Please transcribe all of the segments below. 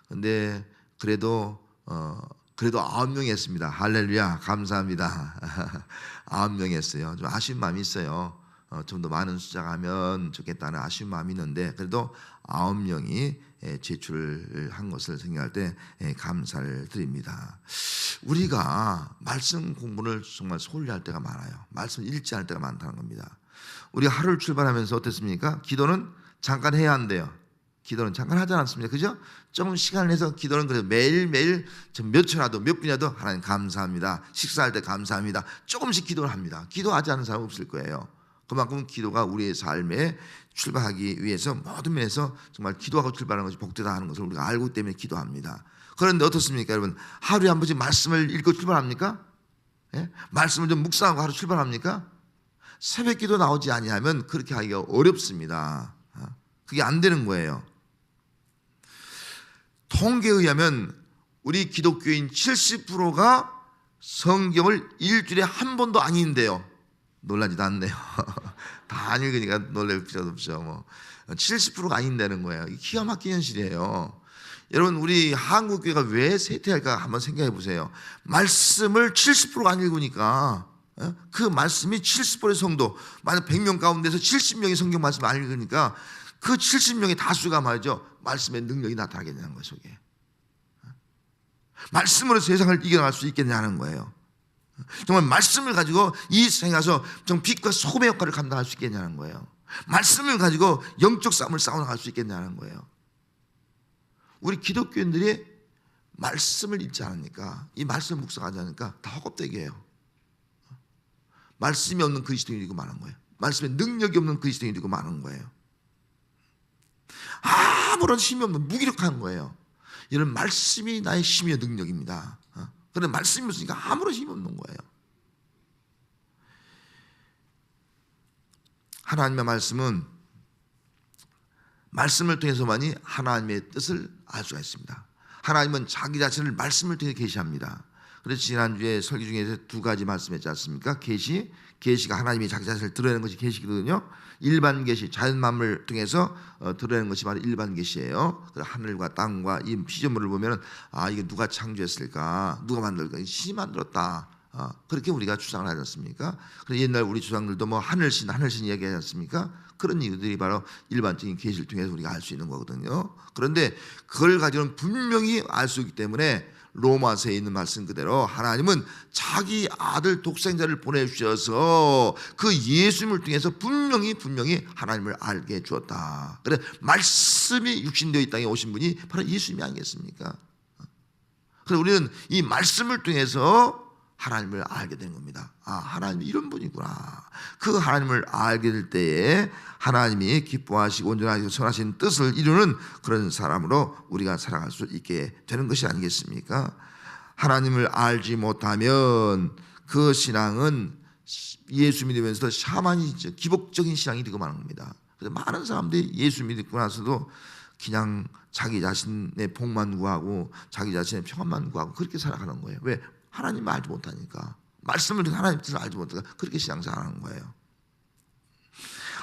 근데 그래도 9명이 했습니다. 할렐루야, 감사합니다. 9명이 했어요. 좀 아쉬운 마음이 있어요. 좀 더 많은 숫자가 하면 좋겠다는 아쉬운 마음이 있는데 그래도 9명이 제출을 한 것을 생각할 때 감사를 드립니다. 우리가 말씀 공부를 정말 소홀히 할 때가 많아요. 말씀을 읽지 않을 때가 많다는 겁니다. 우리가 하루를 출발하면서 어땠습니까? 기도는 잠깐 해야 한대요. 기도는 잠깐 하지 않습니까? 그죠? 조금 시간을 내서 기도는 그래도 매일매일 좀 몇 초라도 몇 분이라도 하나님 감사합니다. 식사할 때 감사합니다. 조금씩 기도를 합니다. 기도하지 않는 사람 없을 거예요. 그만큼 기도가 우리의 삶에 출발하기 위해서 모든 면에서 정말 기도하고 출발하는 것이 복되다 하는 것을 우리가 알고 때문에 기도합니다. 그런데 어떻습니까, 여러분? 하루에 한 번씩 말씀을 읽고 출발합니까? 예? 말씀을 좀 묵상하고 하루 출발합니까? 새벽 기도 나오지 아니하면 그렇게 하기가 어렵습니다. 그게 안 되는 거예요. 통계에 의하면 우리 기독교인 70%가 성경을 일주일에 한 번도 안 읽는데요. 놀라지도 않네요. 다 안 읽으니까 놀랄 필요도 없죠. 70%가 안 읽는다는 거예요. 기가 막힌 현실이에요. 여러분, 우리 한국교회가 왜 쇠퇴할까 한번 생각해 보세요. 말씀을 70%가 안 읽으니까, 그 말씀이 70%의 성도, 만약 100명 가운데서 70명이 성경 말씀을 안 읽으니까 그 70명의 다수가 말이죠, 말씀의 능력이 나타나게 되는 거예요. 속에 말씀으로 세상을 이겨나갈 수 있겠냐는 거예요. 정말 말씀을 가지고 이 세상에 가서 좀 빛과 소금의 역할을 감당할 수 있겠냐는 거예요. 말씀을 가지고 영적 싸움을 싸워나갈 수 있겠냐는 거예요. 우리 기독교인들이 말씀을 읽지 않으니까, 이 말씀을 묵상하지 않으니까 다 헛되게예요. 말씀이 없는 그리스도인이고 많은 거예요. 말씀에 능력이 없는 그리스도인이고 많은 거예요. 아무런 힘이 없는, 무기력한 거예요. 이런 말씀이 나의 힘이요 능력입니다. 그런데 말씀이 없으니까 아무런 힘이 없는 거예요. 하나님의 말씀은 말씀을 통해서만이 하나님의 뜻을 알 수가 있습니다. 하나님은 자기 자신을 말씀을 통해 계시합니다. 그래서 지난주에 설교 중에서 두 가지 말씀했지 않습니까? 계시가 하나님이 자기 자신을 드러내는 것이 계시거든요. 일반 계시, 자연 만물을 통해서 드러내는 것이 바로 일반 계시예요. 하늘과 땅과 이 피조물을 보면 이게 누가 창조했을까? 누가 만들까? 신이 만들었다. 그렇게 우리가 주장을 하지 않습니까? 그래서 옛날 우리 주장들도 하늘신 이야기하지 않습니까? 그런 이유들이 바로 일반적인 계시를 통해서 우리가 알 수 있는 거거든요. 그런데 그걸 가지고는 분명히 알 수 있기 때문에 로마서에 있는 말씀 그대로 하나님은 자기 아들 독생자를 보내주셔서 그 예수님을 통해서 분명히 하나님을 알게 해주었다. 그래, 말씀이 육신되어 이 땅에 오신 분이 바로 예수님이 아니겠습니까? 그래서 우리는 이 말씀을 통해서 하나님을 알게 된 겁니다. 하나님이 이런 분이구나. 그 하나님을 알게 될 때에 하나님이 기뻐하시고 온전하시고 선하신 뜻을 이루는 그런 사람으로 우리가 살아갈 수 있게 되는 것이 아니겠습니까? 하나님을 알지 못하면 그 신앙은 예수 믿으면서도 샤머니즘, 기복적인 신앙이 되고 마는 겁니다. 그래서 많은 사람들이 예수 믿고 나서도 그냥 자기 자신의 복만 구하고 자기 자신의 평안만 구하고 그렇게 살아가는 거예요. 왜? 하나님을 알지 못하니까. 말씀을 통해 하나님의 뜻을 알지 못하니까 그렇게 신앙생활하는 거예요.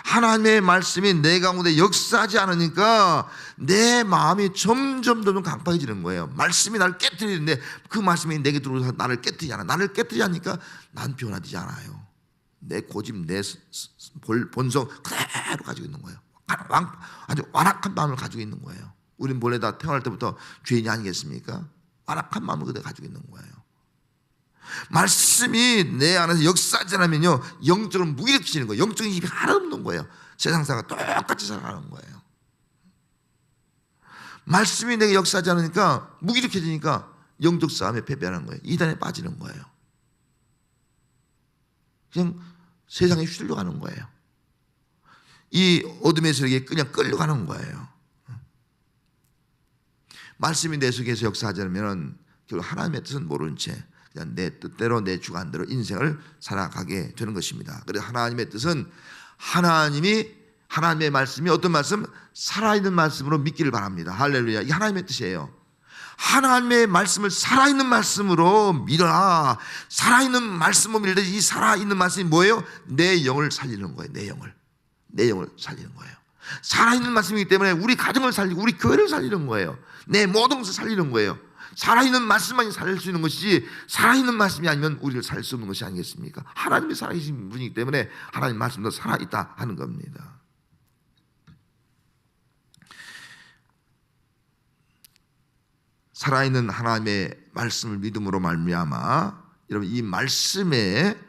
하나님의 말씀이 내 가운데 역사하지 않으니까 내 마음이 점점 강팍해지는 거예요. 말씀이 나를 깨뜨리는데 그 말씀이 내게 들어오서 나를 깨뜨리지 않아. 나를 깨뜨리지 않으니까 난 변화되지 않아요. 내 고집, 내 본성 그대로 가지고 있는 거예요. 아주 완악한 마음을 가지고 있는 거예요. 우린 본래 다 태어날 때부터 죄인이 아니겠습니까? 완악한 마음을 그대로 가지고 있는 거예요. 말씀이 내 안에서 역사하지 않으면요, 영적으로 무기력해지는 거예요. 영적인 힘이 하나도 없는 거예요. 세상사가 똑같이 살아가는 거예요. 말씀이 내게 역사하지 않으니까 무기력해지니까 영적 싸움에 패배하는 거예요. 이단에 빠지는 거예요. 그냥 세상에 휘둘려가는 거예요. 이 어둠의 세력에 그냥 끌려가는 거예요. 말씀이 내 속에서 역사하지 않으면 결국 하나님의 뜻은 모른 채 그냥 내 뜻대로 내 주관대로 인생을 살아가게 되는 것입니다. 그래서 하나님의 뜻은 하나님의 말씀이 어떤 말씀? 살아있는 말씀으로 믿기를 바랍니다. 할렐루야. 이게 하나님의 뜻이에요. 하나님의 말씀을 살아있는 말씀으로 믿어라. 살아있는 말씀으로 믿을 때 이 살아있는 말씀이 뭐예요? 내 영을 살리는 거예요. 내 영을 살리는 거예요. 살아있는 말씀이기 때문에 우리 가정을 살리고 우리 교회를 살리는 거예요. 내 모든 것을 살리는 거예요. 살아있는 말씀만이 살릴 수 있는 것이지 살아있는 말씀이 아니면 우리를 살릴 수 없는 것이 아니겠습니까? 하나님이 살아계신 분이기 때문에 하나님 말씀도 살아있다 하는 겁니다. 살아있는 하나님의 말씀을 믿음으로 말미암아 여러분 이 말씀의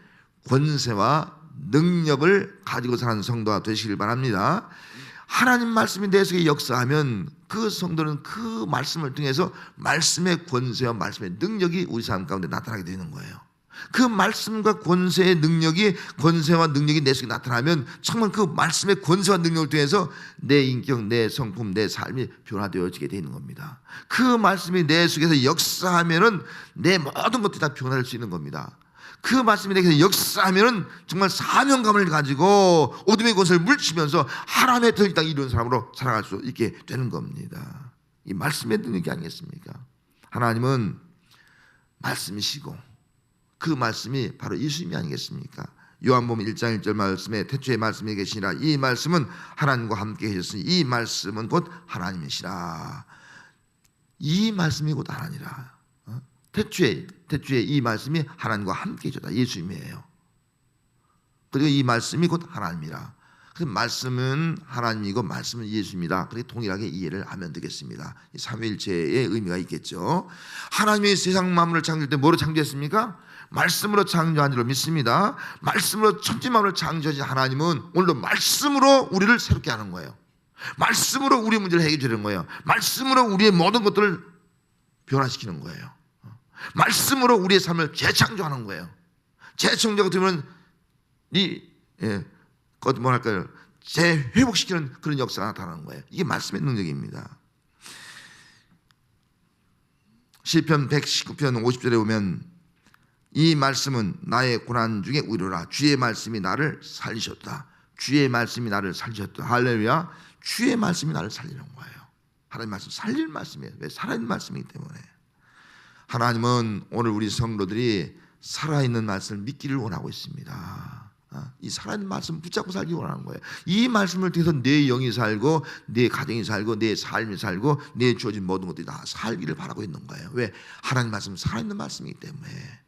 권세와 능력을 가지고 사는 성도가 되시길 바랍니다. 하나님 말씀이 내 속에 역사하면 그 성도는 그 말씀을 통해서 말씀의 권세와 말씀의 능력이 우리 삶 가운데 나타나게 되는 거예요. 그 말씀과 권세의 능력이 권세와 능력이 내 속에 나타나면 정말 그 말씀의 권세와 능력을 통해서 내 인격, 내 성품, 내 삶이 변화되어지게 되는 겁니다. 그 말씀이 내 속에서 역사하면은 내 모든 것들이 다 변화될 수 있는 겁니다. 그 말씀이 내게 역사하면은 정말 사명감을 가지고 어둠의 권세를 물리치면서 하나님의 뜻을 딱 이루는 사람으로 살아갈 수 있게 되는 겁니다. 이 말씀의 능력이 아니겠습니까? 하나님은 말씀이시고 그 말씀이 바로 예수님이 아니겠습니까? 요한복음 1장 1절 말씀에 태초에 말씀이 계시니라 이 말씀은 하나님과 함께 계셨으니 이 말씀은 곧 하나님이시라. 이 말씀이 곧 하나니라. 태초에 이 말씀이 하나님과 함께 계셨다. 예수님이에요. 그리고 이 말씀이 곧 하나님이라. 그래서 말씀은 하나님이고 말씀은 예수입니다. 그렇게 동일하게 이해를 하면 되겠습니다. 삼위일체의 의미가 있겠죠. 하나님이 세상 만물을 창조할 때 뭐로 창조했습니까? 말씀으로 창조한 줄로 믿습니다. 말씀으로 천지 만물을 창조하신 하나님은 오늘도 말씀으로 우리를 새롭게 하는 거예요. 말씀으로 우리의 문제를 해결해 주는 거예요. 말씀으로 우리의 모든 것들을 변화시키는 거예요. 말씀으로 우리의 삶을 재창조하는 거예요. 재창조가 되면 뭐랄까요? 재회복시키는 그런 역사가 나타나는 거예요. 이게 말씀의 능력입니다. 시편 119편 50절에 보면 이 말씀은 나의 고난 중에 위로라. 주의 말씀이 나를 살리셨다. 주의 말씀이 나를 살리셨다. 할렐루야. 주의 말씀이 나를 살리는 거예요. 하나님 말씀 살릴 말씀이에요. 왜? 살아있는 말씀이기 때문에. 하나님은 오늘 우리 성도들이 살아있는 말씀을 믿기를 원하고 있습니다. 이 살아있는 말씀 붙잡고 살기 원하는 거예요. 이 말씀을 통해서 내 영이 살고 내 가정이 살고 내 삶이 살고 내 주어진 모든 것들이 다 살기를 바라고 있는 거예요. 왜? 하나님 말씀은 살아있는 말씀이기 때문에.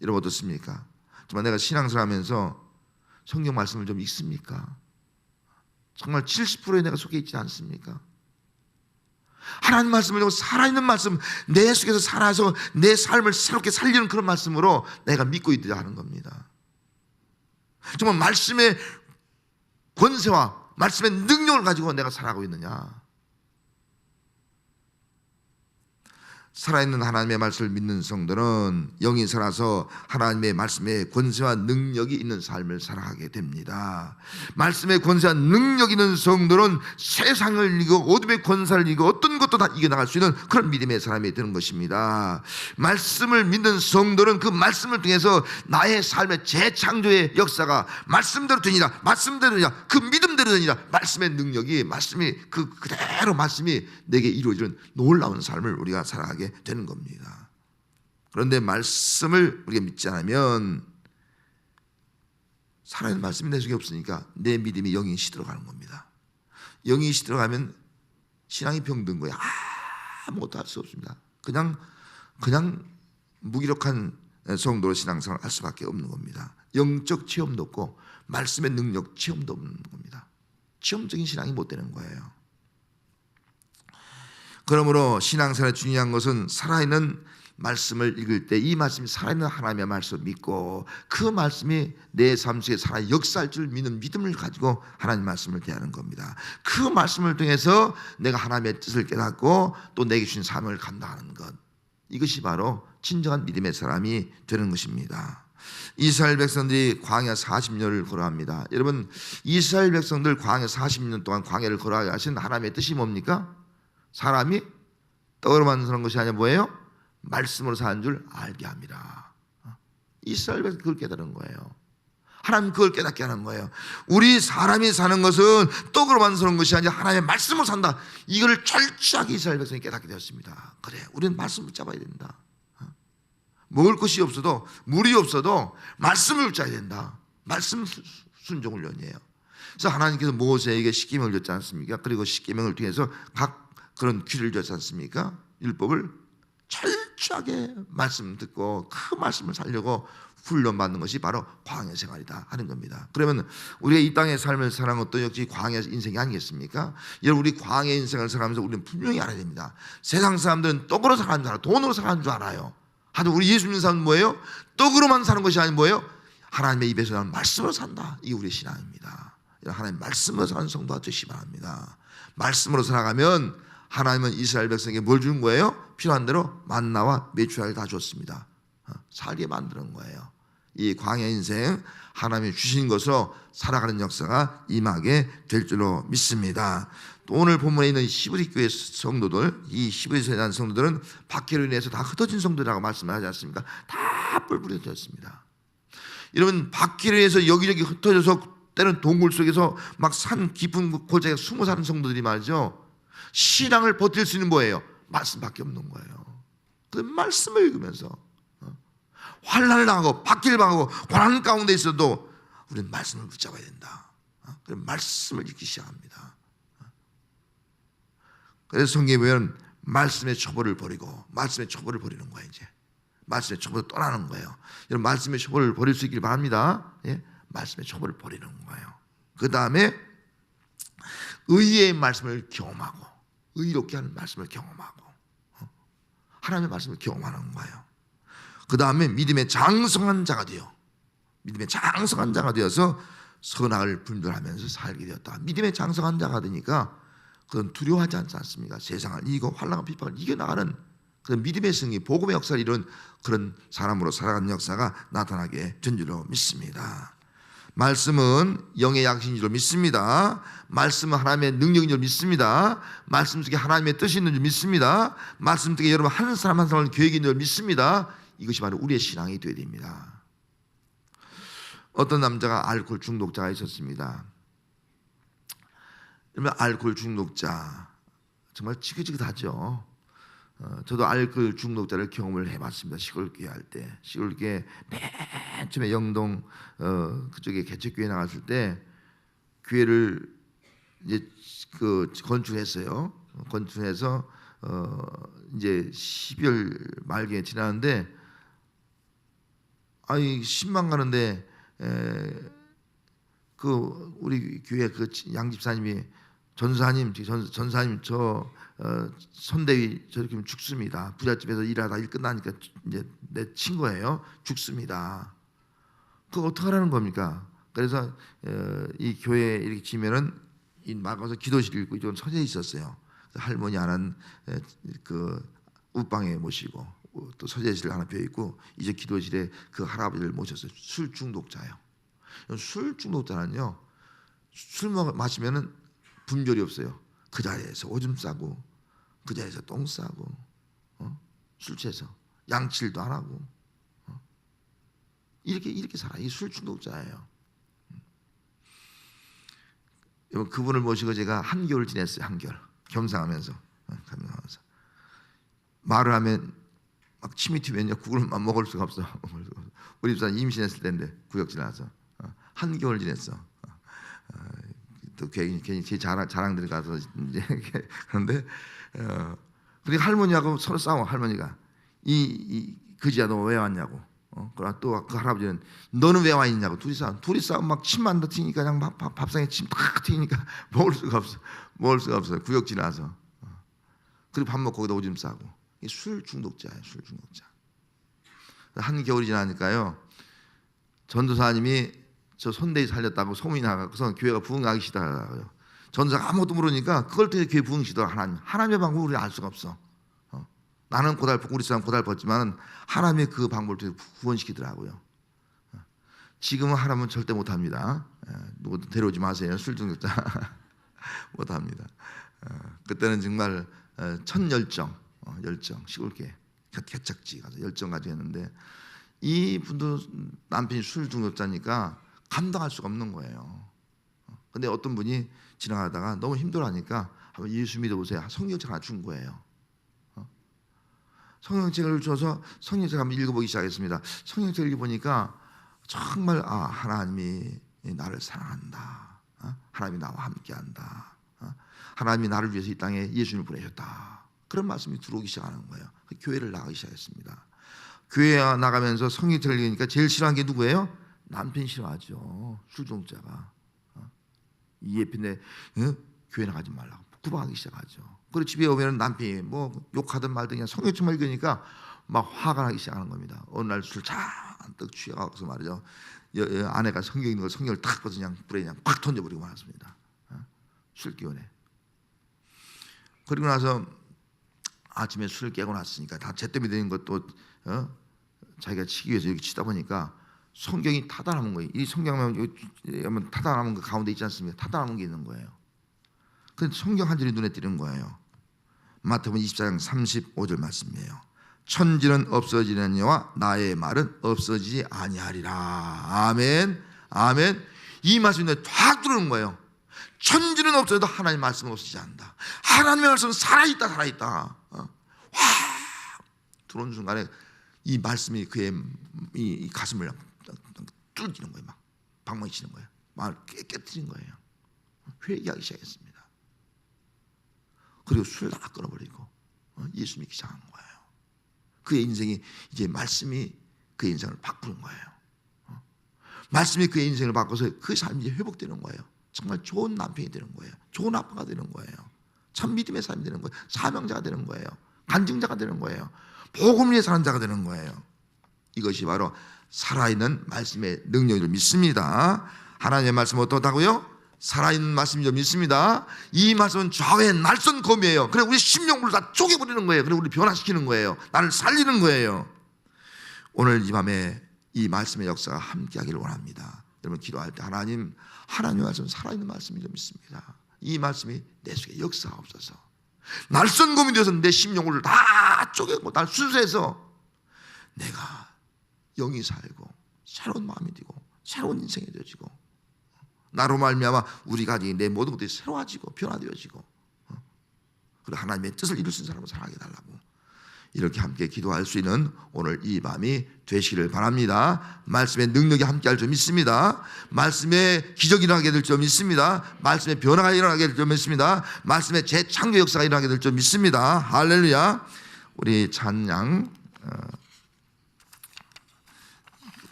여러분 어떻습니까? 정말 내가 신앙생활 하면서 성경 말씀을 좀 읽습니까? 정말 70%에 내가 속해 있지 않습니까? 하나님 말씀을 듣고 살아있는 말씀 내 속에서 살아서 내 삶을 새롭게 살리는 그런 말씀으로 내가 믿고 있다 하는 겁니다. 정말 말씀의 권세와 말씀의 능력을 가지고 내가 살아가고 있느냐. 살아있는 하나님의 말씀을 믿는 성도는 영이 살아서 하나님의 말씀의 권세와 능력이 있는 삶을 살아가게 됩니다. 말씀의 권세와 능력이 있는 성도는 세상을 이기고 어둠의 권세를 이기고 어떤 것도 다 이겨나갈 수 있는 그런 믿음의 사람이 되는 것입니다. 말씀을 믿는 성도는 그 말씀을 통해서 나의 삶의 재창조의 역사가 말씀대로 되니라. 말씀대로 되니라. 그 믿음대로 되니라. 말씀의 능력이 말씀이 그대로 말씀이 내게 이루어지는 놀라운 삶을 우리가 살아가게 되는 겁니다. 그런데 말씀을 우리가 믿지 않으면 살아있는 말씀이 내 속에 없으니까 내 믿음이 영이 시들어가는 겁니다. 영이 시들어가면 신앙이 병든 거예요. 아무것도 할 수 없습니다. 그냥 무기력한 성도로 신앙생활을 할 수밖에 없는 겁니다. 영적 체험도 없고 말씀의 능력 체험도 없는 겁니다. 체험적인 신앙이 못 되는 거예요. 그러므로 신앙생활에 중요한 것은 살아있는 말씀을 읽을 때 이 말씀이 살아있는 하나님의 말씀을 믿고 그 말씀이 내 삶 속에 살아 역사할 줄 믿는 믿음을 가지고 하나님 말씀을 대하는 겁니다. 그 말씀을 통해서 내가 하나님의 뜻을 깨닫고 또 내게 주신 사명을 감당하는 것, 이것이 바로 진정한 믿음의 사람이 되는 것입니다. 이스라엘 백성들이 광야 40년을 걸어갑니다. 여러분 이스라엘 백성들 광야 40년 동안 광야를 걸어가게 하신 하나님의 뜻이 뭡니까? 사람이 떡으로 만드는 것이 아니라 뭐예요? 말씀으로 사는 줄 알게 합니다. 이스라엘 백성이 그걸 깨달은 거예요. 하나님 그걸 깨닫게 하는 거예요. 우리 사람이 사는 것은 떡으로 만드는 것이 아니라 하나님의 말씀으로 산다. 이걸 철저하게 이스라엘 백성이 깨닫게 되었습니다. 그래, 우리는 말씀 붙잡아야 된다. 먹을 것이 없어도 물이 없어도 말씀을 붙잡아야 된다. 말씀 순종을 연이에요. 그래서 하나님께서 모세에게 십계명을 줬지 않습니까? 그리고 십계명을 통해서 각 그런 규례를 줬지 않습니까? 율법을 철저하게 말씀 듣고 그 말씀을 살려고 훈련받는 것이 바로 광야 생활이다 하는 겁니다. 그러면 우리가 이 땅의 삶을 살아가는 것도 역시 광야 인생이 아니겠습니까? 여러분, 우리 광야 인생을 살아가면서 우리는 분명히 알아야 됩니다. 세상 사람들은 떡으로 살아가는 줄 알아요. 돈으로 살아가는 줄 알아요. 하지만 우리 예수 믿는 사람은 뭐예요? 떡으로만 사는 것이 아니고 뭐예요? 하나님의 입에서 나오는 말씀으로 산다. 이게 우리의 신앙입니다. 하나님 말씀으로 사는 성도가 되시기 바랍니다. 말씀으로 살아가면 하나님은 이스라엘 백성에게 뭘 주는 거예요? 필요한 대로 만나와 메추라기를 다 줬습니다. 살게 만드는 거예요. 이 광야 인생 하나님이 주신 것으로 살아가는 역사가 임하게 될 줄로 믿습니다. 또 오늘 본문에 있는 히브리 교회 성도들, 이 히브리서에 대한 성도들은 박해로 인해서 다 흩어진 성도라고 말씀을 하지 않습니까? 다 뿔뿔해졌습니다. 여러분, 박해로 인해서 여기저기 흩어져서 때는 동굴 속에서 막 산 깊은 골짜기에 숨어 사는 성도들이 말이죠, 신앙을 버틸 수 있는 뭐예요? 말씀밖에 없는 거예요. 그 말씀을 읽으면서 환난을 당하고 박해를 당하고 고난 가운데 있어도 우리는 말씀을 붙잡아야 된다. 그래서 말씀을 읽기 시작합니다. 그래서 성경에 보면 말씀의 처벌을 버리고, 말씀의 처벌을 버리는 거예요. 이제 말씀의 처벌을 떠나는 거예요. 여러분, 말씀의 처벌을 버릴 수 있길 바랍니다. 예? 말씀의 처벌을 버리는 거예요. 그 다음에 의의 말씀을 경험하고, 의롭게 하는 말씀을 경험하고, 하나님의 말씀을 경험하는 거예요. 그 다음에 믿음의 장성한 자가 되어, 믿음의 장성한 자가 되어서 선악을 분별하면서 살게 되었다. 믿음의 장성한 자가 되니까 그건 두려워하지 않지 않습니까? 세상을 이기고 환난과 핍박을 이겨나가는 그런 믿음의 승리, 복음의 역사를 이룬 그런 사람으로 살아가는 역사가 나타나게 된 줄로 믿습니다. 말씀은 영의 약신인 줄 믿습니다. 말씀은 하나님의 능력인 줄 믿습니다. 말씀 속에 하나님의 뜻이 있는 줄 믿습니다. 말씀 속에 여러분 한 사람 한 사람의 계획이 있는 줄 믿습니다. 이것이 바로 우리의 신앙이 되어야 됩니다. 어떤 남자가 알코올 중독자가 있었습니다. 그러면 알코올 중독자 정말 지긋지긋하죠. 저도 알코올 중독자를 경험을 해봤습니다. 시골교회 할 때, 시골교회 맨 처음에 영동 그쪽에 개척교회 나갔을 때 교회를 이제 그 건축했어요. 건축해서 이제 12월 말기에 지나는데, 아니 10만 가는데 그 우리 교회 그 양집사님이 전사님 저 선대위 저렇게 죽습니다. 부잣집에서 일하다 일 끝나니까 이제 내친 거예요. 죽습니다. 그거 어떻게 하라는 겁니까? 그래서 이 교회에 이렇게 지면은 이 막아서 기도실 있고 이쪽은 서재 있었어요. 할머니 하나는 그 웃방에 모시고 또 서재실 하나 비어 있고, 이제 기도실에 그 할아버지를 모셨어요. 술 중독자예요. 술 중독자는요, 술 마시면은 분별이 없어요. 그 자리에서 오줌 싸고, 그 자리에서 똥 싸고, 술 취해서 양치질도 안 하고, 이렇게 살아. 이 술 중독자예요. 그분을 모시고 제가 한겨울 지냈어요. 한겨울 겸상하면서 말을 하면 막 침이 튀면요 국을만 먹을 수가 없어. 우리 집사람 임신했을 때인데 구역질 나서 한겨울 지냈어. 또 괜히 제 자랑들 가서 이제 그런데 그리고 할머니하고 서로 싸워. 할머니가 이 그지야 너 왜 왔냐고. 그러나 또 그 할아버지는 너는 왜 와 있냐고. 둘이 싸움 막 침만 더 튀니까 그냥 막 밥상에 침 탁 튀니까 먹을 수가 없어요. 구역질 나서. 그리고 밥 먹고 거기다 오줌 싸고. 술 중독자예요. 술 중독자. 한겨울이 지나니까요, 전도사님이 저 손대위 살렸다고 소문이 나가서 교회가 부흥하기 시작하더라고요. 전도사가 아무것도 모르니까 그걸 통해 교회 부흥시더라. 하나님의 방법을 우리가 알 수가 없어. 나는 우리 사람 고달팠지만 하나님의 그 방법을 통해 구원시키더라고요. 지금은 하나님은 절대 못합니다. 누구도 데려오지 마세요. 술 중독자 못합니다. 그때는 정말 천 열정 시골교회 개척지 가서 열정 가지고 했는데, 이 분도 남편이 술 중독자니까 감당할 수가 없는 거예요. 근데 어떤 분이 지나가다가 너무 힘들어하니까 한번 예수 믿어보세요. 성경책 하나 준 거예요. 성경책을 줘서 성경책 한번 읽어보기 시작했습니다. 성경책 읽어보니까 정말 하나님이 나를 사랑한다. 하나님이 나와 함께한다. 하나님이 나를 위해서 이 땅에 예수님을 보내셨다. 그런 말씀이 들어오기 시작하는 거예요. 교회를 나가기 시작했습니다. 교회 나가면서 성경이 들리니까 제일 싫어하는 게 누구예요? 남편이 싫어하죠. 술종자가. 이 예편에 교회 나가지 말라고 구박하기 시작하죠. 그리고 집에 오면 남편이 뭐 욕하든 말든 그냥 성경책만 읽으니까 막 화가 나기 시작하는 겁니다. 어느 날 술 잔뜩 취해가서 말이죠. 아내가 성경 있는 걸 성경을 탁 벗어 그냥 불에 그냥 팍 던져버리고 말았습니다. 술 기운에. 그리고 나서 아침에 술을 깨고 났으니까 다 잿더미 되는 것도 자기가 치기 위해서 이렇게 치다 보니까 성경이 타다 남은 거예요. 이 성경은 타다 남은 거 가운데 있지 않습니까? 타다 남은 게 있는 거예요. 그 성경 한 줄이 눈에 띄는 거예요. 마태복음 24장 35절 말씀이에요. 천지는 없어지느니와 나의 말은 없어지지 아니하리라. 아멘. 아멘. 이 말씀이 눈에 확 들어오는 거예요. 천지는 없어도 하나님의 말씀은 없어지지 않는다. 하나님의 말씀은 살아있다, 살아있다. 확 들어오는 순간에 이 말씀이 그의 이 가슴을 뚫어지는 거예요. 막 방망이 치는 거예요. 마음을 깨뜨린 거예요. 회개하기 시작했습니다. 그리고 술을 다 끊어버리고 예수 믿기 시작한 거예요. 그의 인생이 이제 말씀이 그의 인생을 바꾸는 거예요. 말씀이 그의 인생을 바꿔서 그 삶이 이제 회복되는 거예요. 정말 좋은 남편이 되는 거예요. 좋은 아빠가 되는 거예요. 참 믿음의 삶이 되는 거예요. 사명자가 되는 거예요. 간증자가 되는 거예요. 복음을 위해 사는 자가 되는 거예요. 이것이 바로 살아있는 말씀의 능력을 믿습니다. 하나님의 말씀은 어떻다고요? 살아있는 말씀이죠. 믿습니다. 이 말씀은 좌우의 날선 검이에요. 그래 우리 심령을 다 쪼개버리는 거예요. 그래 우리 변화시키는 거예요. 나를 살리는 거예요. 오늘 이 밤에 이 말씀의 역사가 함께하기를 원합니다. 여러분 기도할 때 하나님의 말씀은 살아있는 말씀이죠. 믿습니다. 이 말씀이 내 속에 역사하옵소서. 날선 검이 되어서 내 심령을 다 쪼개고 날 순수해서 내가 영이 살고 새로운 마음이 되고 새로운 인생이 되어지고 나로 말미암아 우리 가정이 내 모든 것들이 새로워지고 변화되어지고 그리고 하나님의 뜻을 이룰 수 있는 사람을 살아가게 달라고 이렇게 함께 기도할 수 있는 오늘 이 밤이 되시기를 바랍니다. 말씀의 능력이 함께할 줄 믿습니다. 말씀의 기적이 일어나게 될 줄 믿습니다. 말씀의 변화가 일어나게 될 줄 믿습니다. 말씀의 재창조 역사가 일어나게 될 줄 믿습니다. 할렐루야. 우리 찬양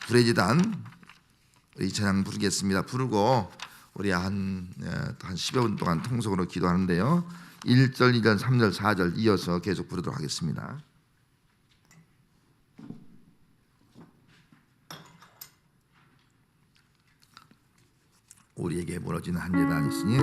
불의지단 우리 찬양 부르겠습니다. 부르고 우리 한 10여 분 동안 통속으로 기도하는데요. 1절, 2절, 3절, 4절 이어서 계속 부르도록 하겠습니다. 우리에게 무너지는 한 재단 있으니